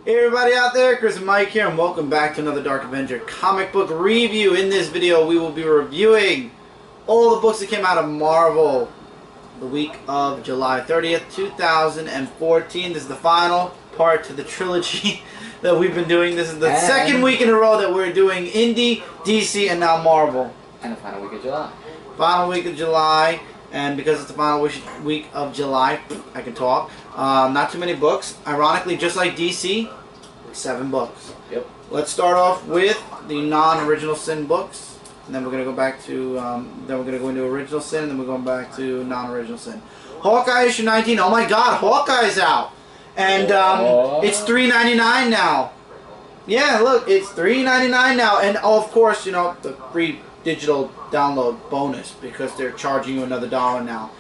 Hey everybody out there, Chris and Mike here, and welcome back to another Dark Avenger Comic Book review. In this video, we will be reviewing all the books that came out of Marvel the week of July 30th, 2014. This is the final part to the trilogy that we've been doing. This is the second week in a row that we're doing Indie, DC, and now Marvel. And the final week of July. Final week of July, and because it's the final week of July, I can talk. Not too many books. Ironically, just like DC, 7 books. Yep. Let's start off with the non-original sin books, and then we're gonna go back to then we're gonna go into original sin, and then we're going back to non-original sin. Hawkeye issue 19. Oh my God, Hawkeye's out, and it's $3.99 now. Yeah, look, it's $3.99 now, and of course, you know, the free digital download bonus because they're charging you another $1 now.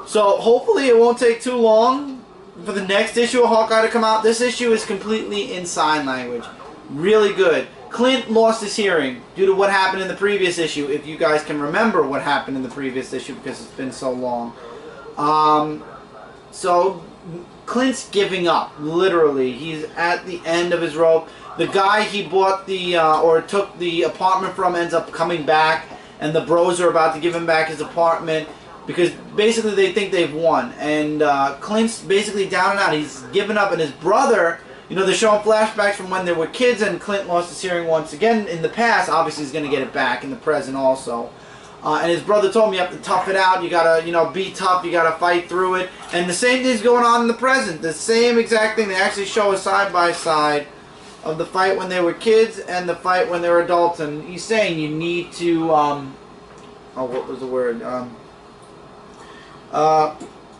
So hopefully it won't take too long for the next issue of Hawkeye to come out. This issue is completely in sign language. Really good. Clint lost his hearing due to what happened in the previous issue, if you guys can remember what happened in the previous issue because it's been so long. So Clint's giving up, literally. He's at the end of his rope. The guy he bought the, or took the apartment from ends up coming back, and the bros are about to give him back his apartment because basically they think they've won. And Clint's basically down and out. He's given up, and his brother, you know, they're showing flashbacks from when they were kids, and Clint lost his hearing once again in the past. Obviously, he's going to get it back in the present also. And his brother told me you have to tough it out. You gotta, you know, be tough. You gotta fight through it. And the same thing's going on in the present. The same exact thing. They actually show a side by side of the fight when they were kids and the fight when they were adults. And he's saying you need to, oh, what was the word?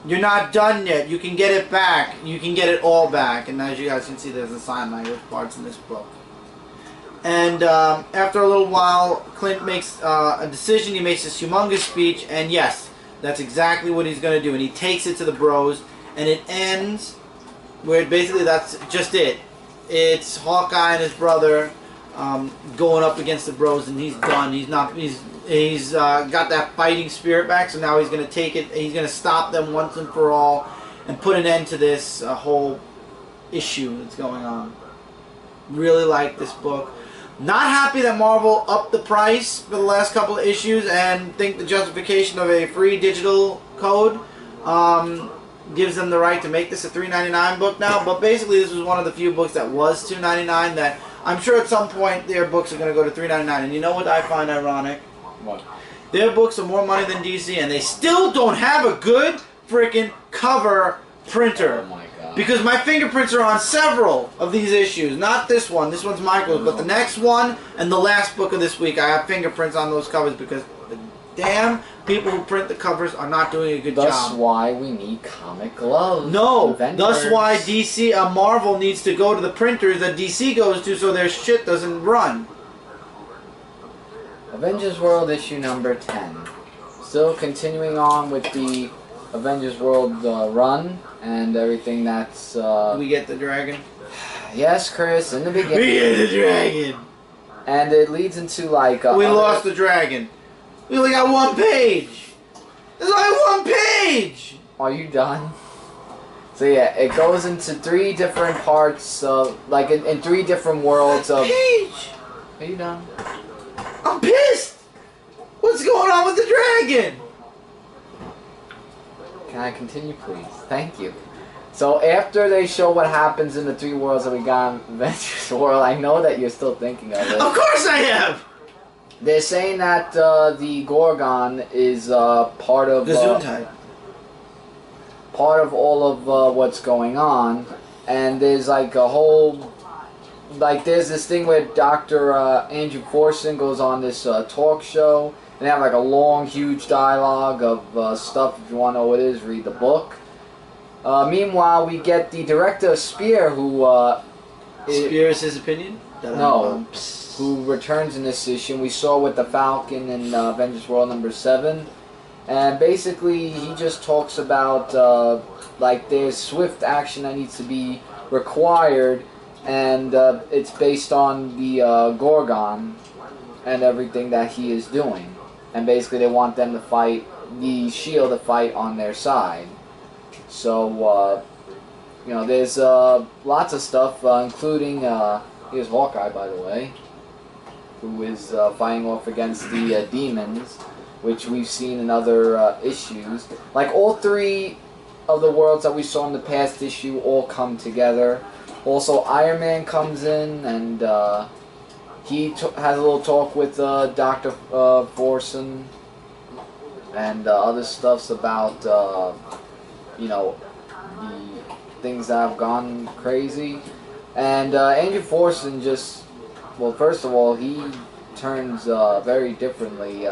You're not done yet. You can get it back. You can get it all back. And as you guys can see, there's the sign language parts in this book. And after a little while, Clint makes a decision. He makes this humongous speech, and yes, that's exactly what he's going to do. And he takes it to the bros, and it ends where basically that's just it. It's Hawkeye and his brother going up against the bros, and he's done. He's not. He's got that fighting spirit back, so now he's going to take it. He's going to stop them once and for all, and put an end to this whole issue that's going on. Really like this book. Not happy that Marvel upped the price for the last couple of issues, and think the justification of a free digital code gives them the right to make this a $3.99 book now. But basically, this was one of the few books that was $2.99 that I'm sure at some point their books are going to go to $3.99. And you know what I find ironic? What? Their books are more money than DC, and they still don't have a good freaking cover printer. Oh my God. Because my fingerprints are on several of these issues. Not this one. This one's Michael's. But the next one and the last book of this week, I have fingerprints on those covers because the damn people who print the covers are not doing a good job. That's why we need comic gloves. No. That's why DC, Marvel needs to go to the printers that DC goes to so their shit doesn't run. Avengers World issue number 10. Still continuing on with the Avengers World run and everything that's... We get the dragon? Yes, Chris, in the beginning. We get the dragon! And it leads into like... we lost the dragon. We only got one page! There's only one page! Are you done? So yeah, it goes into 3 different parts of... Like in 3 different worlds of... Page! Are you done? I'm pissed! What's going on with the dragon? Can I continue, please? Thank you. So after they show what happens in the 3 worlds that we got in Avengers World, I know that you're still thinking of it. Of course I have! They're saying that the Gorgon is part of... Gesundheit. Part of all of what's going on. And there's like a whole... Like there's this thing where Dr. Andrew Forson goes on this talk show. And they have like a long, huge dialogue of stuff. If you want to know what it is, read the book. Meanwhile, we get the director of Spear, who... Spear is his opinion? No, who returns in this issue. We saw with the Falcon in Avengers World number 7. And basically, he just talks about, like, there's swift action that needs to be required. And it's based on the Gorgon and everything that he is doing. And basically they want them to fight, the S.H.I.E.L.D. to fight on their side. So you know, there's lots of stuff, including here's Hawkeye, by the way, who is fighting off against the demons, which we've seen in other issues. Like, all three of the worlds that we saw in the past issue all come together. Also, Iron Man comes in, and he has a little talk with Dr. Forson, and other stuffs about, you know, the things that have gone crazy. And Andrew Forson just, well, first of all, he turns very differently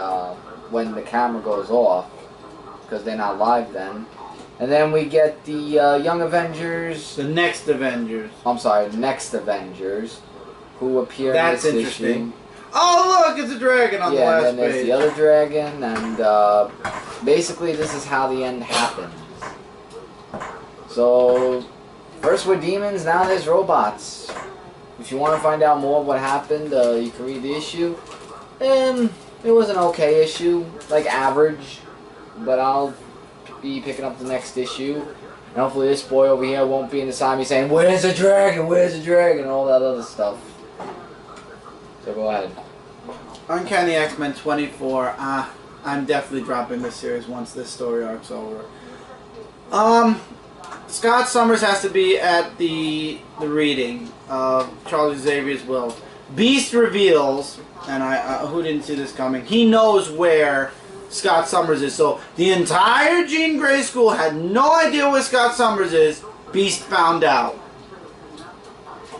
when the camera goes off, because they're not live then. And then we get the Young Avengers. The next Avengers. I'm sorry, next Avengers, who appear in this interesting. issue. Oh, look, it's a dragon on the last and then there's page. the other dragon, and basically this is how the end happens. So, first were demons, now there's robots. If you want to find out more of what happened, you can read the issue. It was an okay issue, like average, but I'll be picking up the next issue. And hopefully this boy over here won't be inside me saying, "Where's the dragon? Where's the dragon?" and all that other stuff. So go ahead. Uncanny X-Men 24. I'm definitely dropping this series once this story arc's over. Scott Summers has to be at the reading of Charles Xavier's will. Beast reveals, and who didn't see this coming, he knows where Scott Summers is. So the entire Jean Grey school had no idea where Scott Summers is. Beast found out.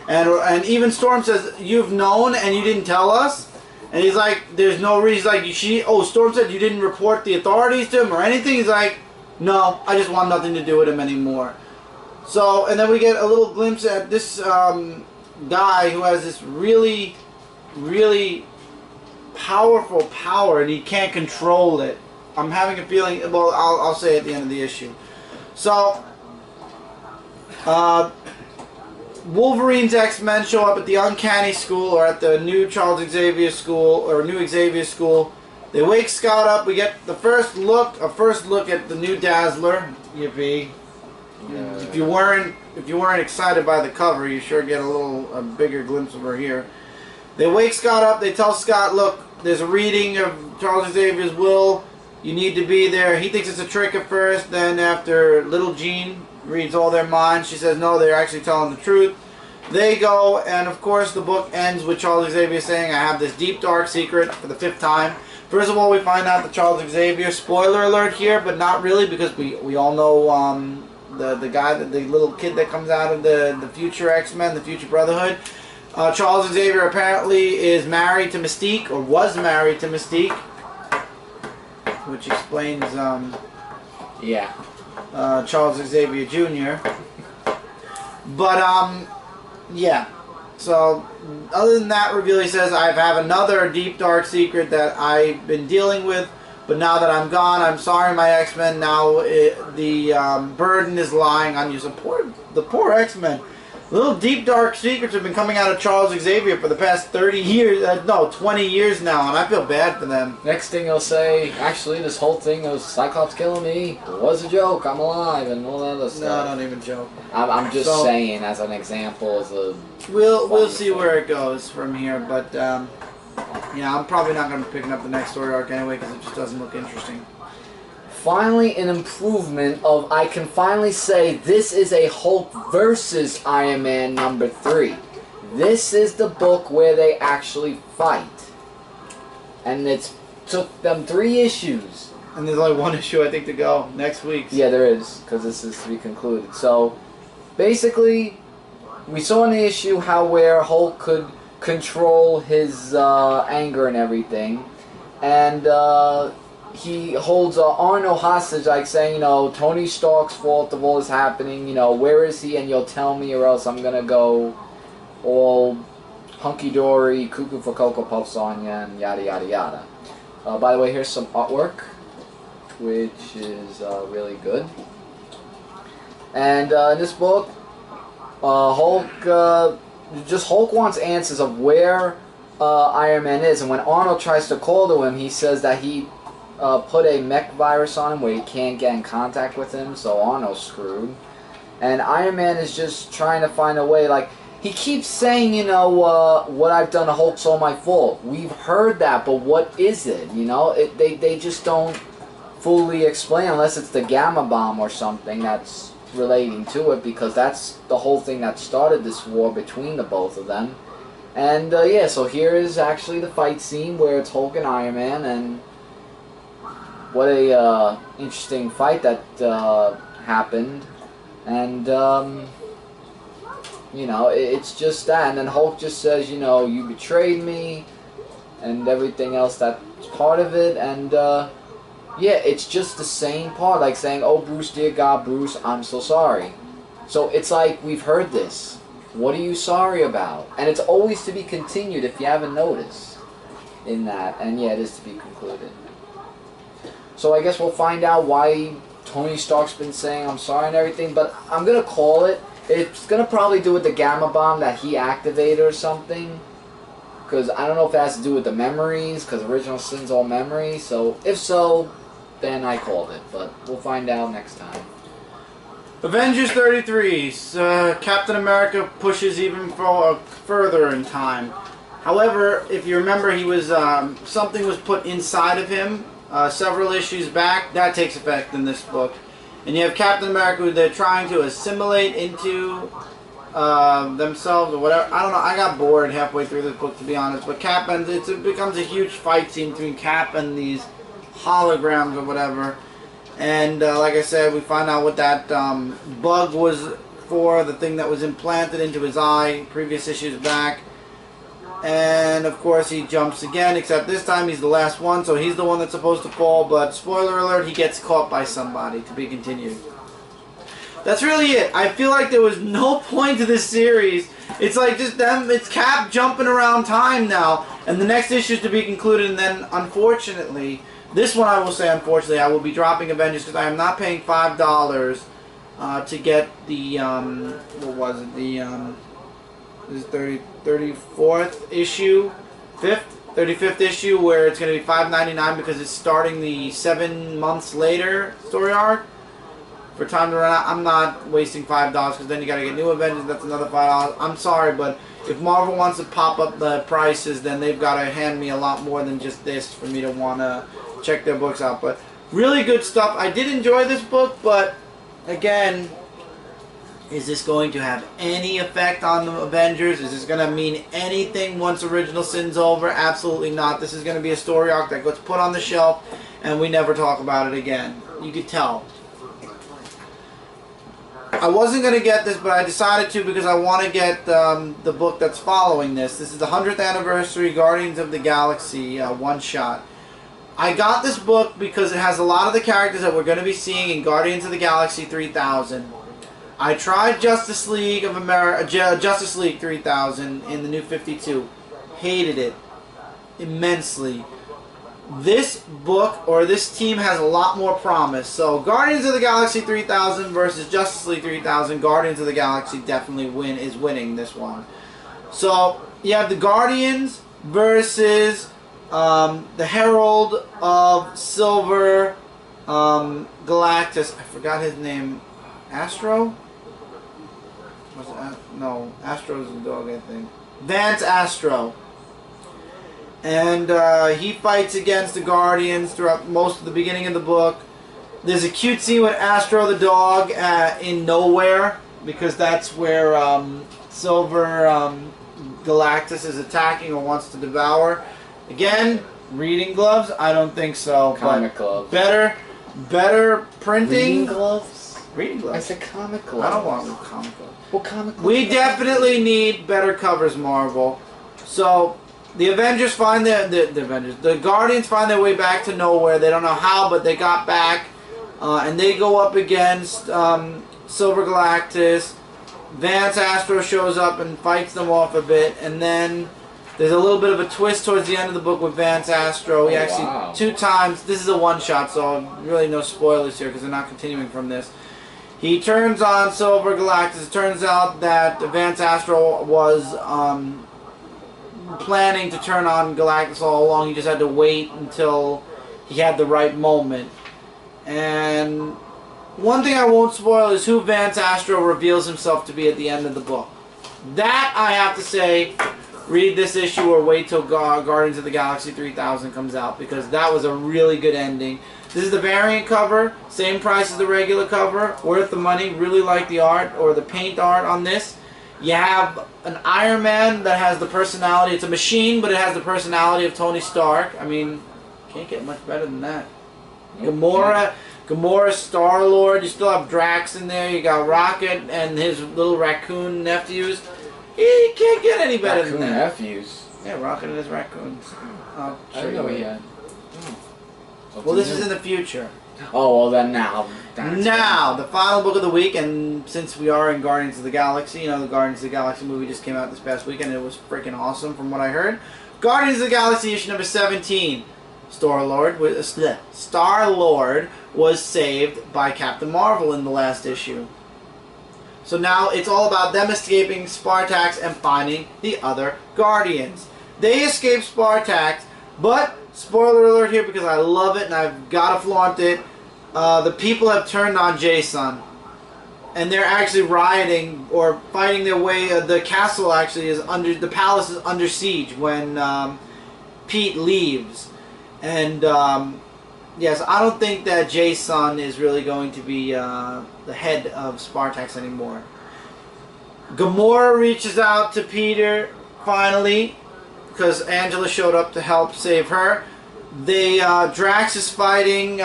And even Storm says, "You've known and you didn't tell us?" And he's like, "There's no reason." He's like, Storm said you didn't report the authorities to him or anything. He's like, "No, I just want nothing to do with him anymore." So, and then we get a little glimpse at this guy who has this really, really powerful power, and he can't control it. I'm having a feeling, well, I'll say at the end of the issue. So, Wolverine's X-Men show up at the Uncanny School, or at the new Charles Xavier School, or new Xavier School. They wake Scott up. We get the first look at the new Dazzler. Yippee! Yeah. If you weren't excited by the cover, you sure get a bigger glimpse of her here. They wake Scott up. They tell Scott, "Look, there's a reading of Charles Xavier's will. You need to be there." He thinks it's a trick at first. Then after little Jean reads all their minds, she says, "No, they're actually telling the truth." They go, and of course the book ends with Charles Xavier saying, "I have this deep, dark secret," for the 5th time. First of all, we find out that Charles Xavier, spoiler alert here, but not really, because we all know the guy, the little kid that comes out of the future X-Men, the future Brotherhood. Charles Xavier apparently is married to Mystique, or was married to Mystique, which explains Charles Xavier Jr. But yeah. So other than that reveal, he says, "I have another deep, dark secret that I've been dealing with, but now that I'm gone, I'm sorry, my X-Men. Now the burden is lying on you." So the poor X-Men. Little deep, dark secrets have been coming out of Charles Xavier for the past 30 years, 20 years now, and I feel bad for them. Next thing he'll say, "Actually, this whole thing of Cyclops killing me, it was a joke, I'm alive," and all that other stuff. No, don't even joke. I'm just saying, as an example, as a... We'll see where it goes from here, but yeah, I'm probably not going to be picking up the next story arc anyway, because it just doesn't look interesting. Finally, an improvement of, I can finally say, this is a Hulk versus Iron Man #3. This is the book where they actually fight. And it took them 3 issues. And there's only 1 issue, I think, to go next week. Yeah, there is, because this is to be concluded. So, basically, we saw in the issue how where Hulk could control his anger and everything. And, he holds Arno hostage, like saying, Tony Stark's fault of all this happening, where is he, and you'll tell me or else I'm gonna go all hunky-dory, cuckoo for Cocoa Puffs on ya, and yada yada yada. By the way, here's some artwork, which is really good. And in this book, Hulk wants answers of where Iron Man is, and when Arnold tries to call to him, he says that he put a mech virus on him where he can't get in contact with him, so Arnold's screwed. And Iron Man is just trying to find a way, like, he keeps saying, you know, what I've done to Hulk's all my fault. We've heard that, but what is it, you know? They just don't fully explain unless it's the Gamma Bomb or something that's relating to it, because that's the whole thing that started this war between the both of them. And, yeah, so here is actually the fight scene where it's Hulk and Iron Man, and what a interesting fight that happened. And, you know, it's just that. And then Hulk just says, you know, you betrayed me, and everything else that's part of it. And, yeah, it's just the same part, like saying, oh, Bruce, dear God, Bruce, I'm so sorry. So it's like, we've heard this. What are you sorry about? And it's always to be continued, if you haven't noticed, in that. And, yeah, it is to be concluded. So I guess we'll find out why Tony Stark's been saying I'm sorry and everything, but I'm going to call it. It's going to probably do with the Gamma Bomb that he activated or something. Because I don't know if it has to do with the memories, because Original Sin's all memories. So if so, then I called it. But we'll find out next time. Avengers 33. Captain America pushes even further in time. However, if you remember, he was something was put inside of him several issues back. That takes effect in this book. And you have Captain America who they're trying to assimilate into themselves or whatever. I don't know. I got bored halfway through this book, to be honest. But Cap, and it becomes a huge fight scene between Cap and these holograms or whatever. And like I said, we find out what that bug was for, the thing that was implanted into his eye previous issues back. And of course he jumps again, except this time he's the last one, so he's the one that's supposed to fall. But spoiler alert, he gets caught by somebody. To be continued. That's really it. I feel like there was no point to this series. It's like just them, it's Cap jumping around time now, and the next issue is to be concluded. And then unfortunately, this one I will say, unfortunately, I will be dropping Avengers because I am not paying $5 to get the what was it, the this is 34th issue, 35th issue, where it's going to be $5.99 because it's starting the 7 months later story arc. For time to run out, I'm not wasting $5 because then you got to get new Avengers. That's another $5. I'm sorry, but if Marvel wants to pop up the prices, then they've got to hand me a lot more than just this for me to want to check their books out. But really good stuff. I did enjoy this book, but again, is this going to have any effect on the Avengers? Is this going to mean anything once Original Sin's over? Absolutely not. This is going to be a story arc that gets put on the shelf and we never talk about it again. You could tell. I wasn't going to get this, but I decided to because I want to get the book that's following this. This is the 100th anniversary Guardians of the Galaxy one-shot. I got this book because it has a lot of the characters that we're going to be seeing in Guardians of the Galaxy 3000. I tried Justice League of America, Justice League 3000 in the New 52. Hated it immensely. This book, or this team, has a lot more promise. So Guardians of the Galaxy 3000 versus Justice League 3000. Guardians of the Galaxy definitely is winning this one. So you have the Guardians versus the Herald of Silver Galactus. I forgot his name. Astro? Was it no, Astro's the dog, I think. Vance Astro. And he fights against the Guardians throughout most of the beginning of the book. There's a cute scene with Astro the dog in Nowhere, because that's where Silver Galactus is attacking or wants to devour. Again, reading gloves? I don't think so. Comic gloves. Better printing. Reading gloves? Reading gloves. I said comic gloves. I don't want comic gloves. Well, comic gloves. We definitely need better covers, Marvel. So the Avengers find the Guardians find their way back to Nowhere. They don't know how, but they got back, and they go up against Silver Galactus. Vance Astro shows up and fights them off a bit, and then there's a little bit of a twist towards the end of the book with Vance Astro. He actually 2 times. This is a one-shot, so really no spoilers here because they're not continuing from this. He turns on Silver Galactus. It turns out that Vance Astro was planning to turn on Galactus all along. He just had to wait until he had the right moment. And one thing I won't spoil is who Vance Astro reveals himself to be at the end of the book. That, I have to say, read this issue or wait till Guardians of the Galaxy 3000 comes out, because that was a really good ending. This is the variant cover, same price as the regular cover, worth the money. Really like the art, or the paint art on this. You have an Iron Man that has the personality, it's a machine, but it has the personality of Tony Stark. I mean, can't get much better than that. Gamora, Star-Lord, you still have Drax in there, you got Rocket and his little raccoon nephews. You can't get any better than that. Nephews? Yeah, Rocket and his raccoons. I didn't know he had. Well, this is in the future. Oh, well then now. Now, the final book of the week, and since we are in Guardians of the Galaxy, you know, the Guardians of the Galaxy movie just came out this past weekend, and it was freaking awesome from what I heard. Guardians of the Galaxy issue number 17. Star-Lord was saved by Captain Marvel in the last issue. So now it's all about them escaping Spartax and finding the other Guardians. They escape Spartax, but, spoiler alert here because I love it and I've got to flaunt it, the people have turned on Jason. And they're actually rioting or fighting their way. The castle actually is under, the palace is under siege when Pete leaves. And yes, I don't think that Jason is really going to be the head of Spartax anymore. Gamora reaches out to Peter finally because Angela showed up to help save her. Drax is fighting.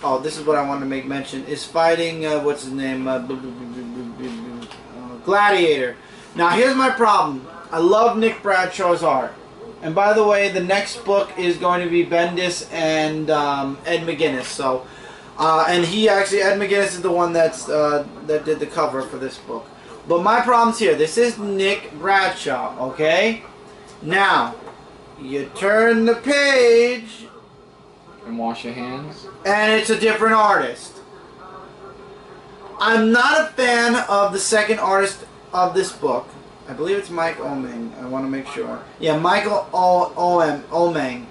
Oh, this is what I wanted to make mention. Is fighting what's his name? Gladiator. Now here's my problem. I love Nick Bradshaw's art. And by the way, the next book is going to be Bendis and Ed McGuinness. So, and he actually, Ed McGuinness is the one that did the cover for this book. But my problem's here. This is Nick Bradshaw, okay? Now, you turn the page. And wash your hands. And it's a different artist. I'm not a fan of the second artist of this book. I believe it's Mike Omeng. I want to make sure. Yeah, Michael Omeng.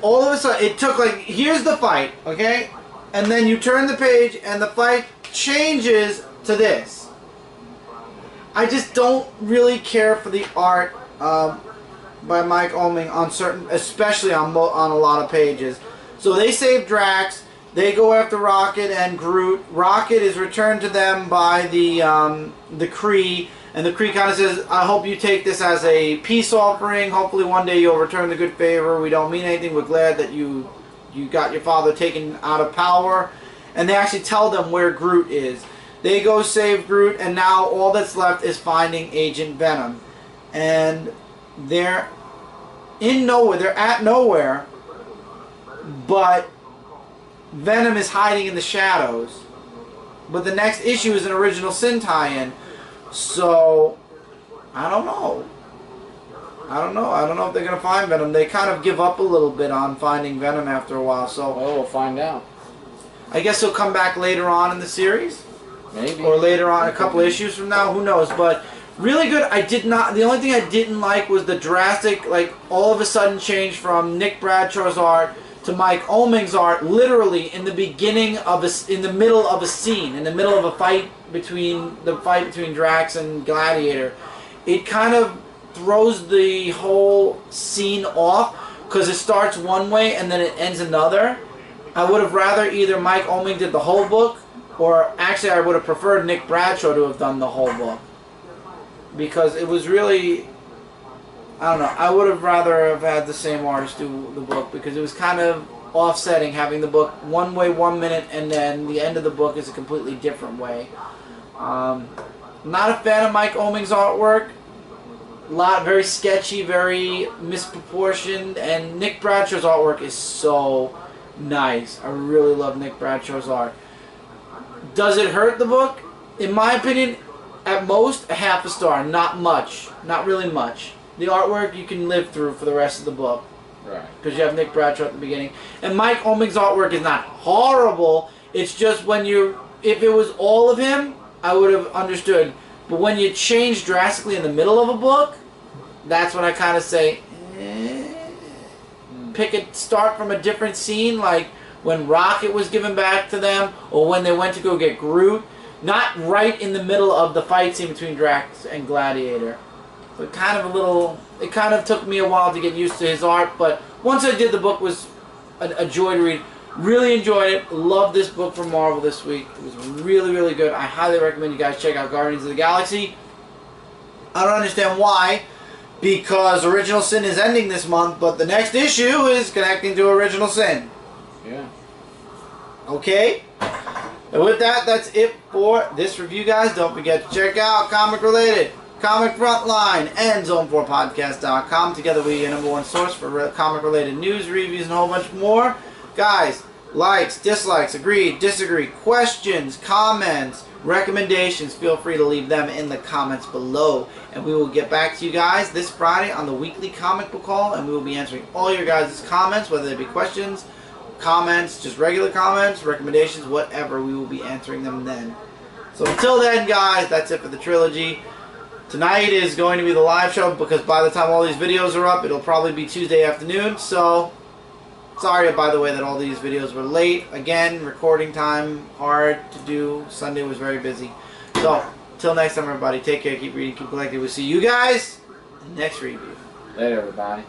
All of a sudden, it took like, here's the fight, okay? And then you turn the page and the fight changes to this. I just don't really care for the art by Mike Omeng on certain, especially on a lot of pages. So they save Drax. They go after Rocket and Groot. Rocket is returned to them by the Kree. And the Kree kind of says, I hope you take this as a peace offering. Hopefully one day you'll return the good favor. We don't mean anything. We're glad that you got your father taken out of power. And they actually tell them where Groot is. They go save Groot, and now all that's left is finding Agent Venom. And they're in nowhere. They're at nowhere. But Venom is hiding in the shadows. But the next issue is an Original Sin tie-in. So, I don't know. I don't know if they're going to find Venom. They kind of give up a little bit on finding Venom after a while. So, well, we'll find out. I guess he'll come back later on in the series. Maybe. Or later on, a couple issues from now. Who knows? But really good. The only thing I didn't like was the drastic, like, all of a sudden change from Nick Bradshaw's art to Mike Omeng's art, literally in the beginning of in the middle of a scene, in the middle of a fight between Drax and Gladiator. It kind of throws the whole scene off because it starts one way and then it ends another. I would have rather either Mike Omeng did the whole book, or actually I would have preferred Nick Bradshaw to have done the whole book, because it was really, I don't know, I would have rather have had the same artist do the book, because it was kind of offsetting having the book one way 1 minute and then the end of the book is a completely different way. Not a fan of Mike Omeng's artwork. Very sketchy, very misproportioned, and Nick Bradshaw's artwork is so nice. I really love Nick Bradshaw's art. Does it hurt the book? In my opinion, at most a half a star. Not much. Not really much. The artwork you can live through for the rest of the book. Right. Because you have Nick Bradshaw at the beginning. And Mike Omeng's artwork is not horrible. It's just when if it was all of him, I would have understood. But when you change drastically in the middle of a book, that's when I kind of say, start from a different scene, like when Rocket was given back to them, or when they went to go get Groot. Not right in the middle of the fight scene between Drax and Gladiator. So it kind of took me a while to get used to his art, but once I did, the book was a joy to read. Really enjoyed it. Loved this book from Marvel this week. It was really, really good. I highly recommend you guys check out Guardians of the Galaxy. I don't understand why, because Original Sin is ending this month, but the next issue is connecting to Original Sin. Yeah. Okay? And with that, that's it for this review, guys. Don't forget to check out Comic Related, Comic Frontline, and Zone4Podcast.com. Together we are your #1 source for comic-related news, reviews, and a whole bunch more. Guys, likes, dislikes, agree, disagree, questions, comments, recommendations, feel free to leave them in the comments below. And we will get back to you guys this Friday on the weekly comic book haul, and we will be answering all your guys' comments, whether they be questions, comments, just regular comments, recommendations, whatever. We will be answering them then. So until then, guys, that's it for the trilogy. Tonight is going to be the live show, because by the time all these videos are up, it'll probably be Tuesday afternoon. So sorry, by the way, that all these videos were late. Again, recording time, hard to do. Sunday was very busy. So till next time, everybody, take care, keep reading, keep collecting. We'll see you guys in the next review. Later, everybody.